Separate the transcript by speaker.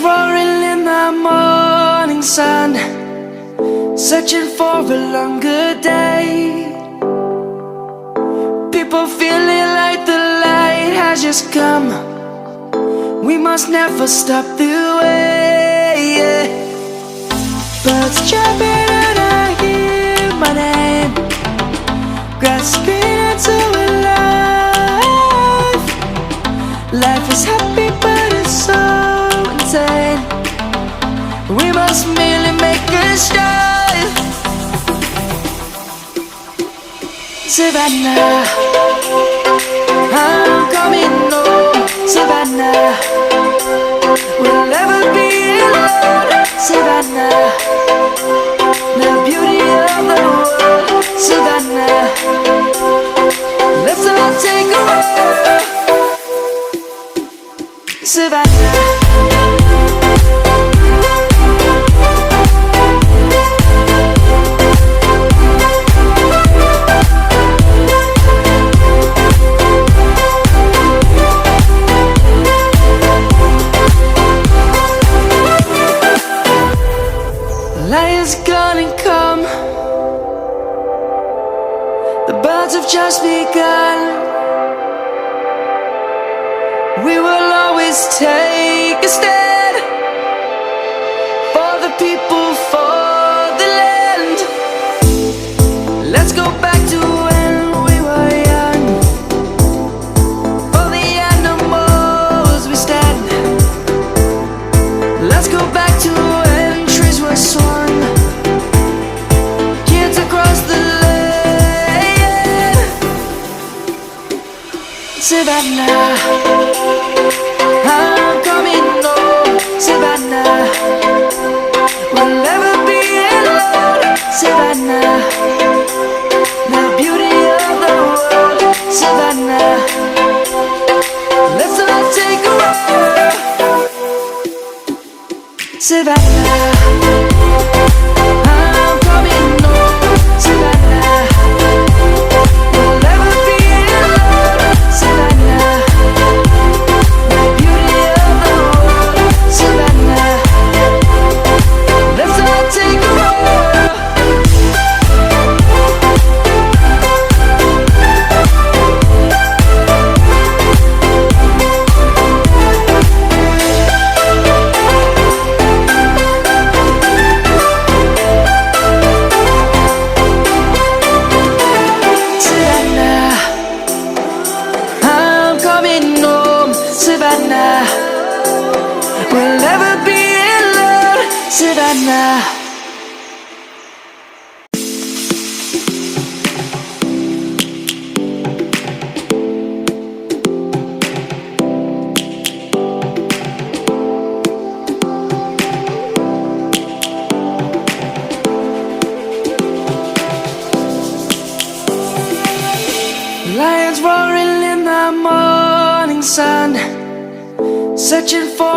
Speaker 1: roaring in the morning sun, searching for a longer day. People feeling like the light has just come. We must never stop the way, yeah. Birds chirping and I hear my name, grasping into a life. Life is happy but it's so insane. We must merely make a start. Savannah, I'm coming home. Savannah, we'll never be alone. Savannah, the beauty of the world. Savannah, let's all take a walk. Savannah. Lion's gonna come. The birds have just begun. We will always take a stand for the people, for the land. Let's go back to when we were young. For the animals we stand. Let's go back to when trees were swung. Kids across the land. Savannah, I'm coming home. Savannah, we'll never be alone. Savannah, the beauty of the world. Savannah, let's all take a walk. Savannah, I'm coming home. Savannah, we'll never be alone. Savannah, the beauty of the world. Savannah, let's all take a walk. Savannah, we'll never be alone. Savannah. Lions roaring in the morning sun, searching for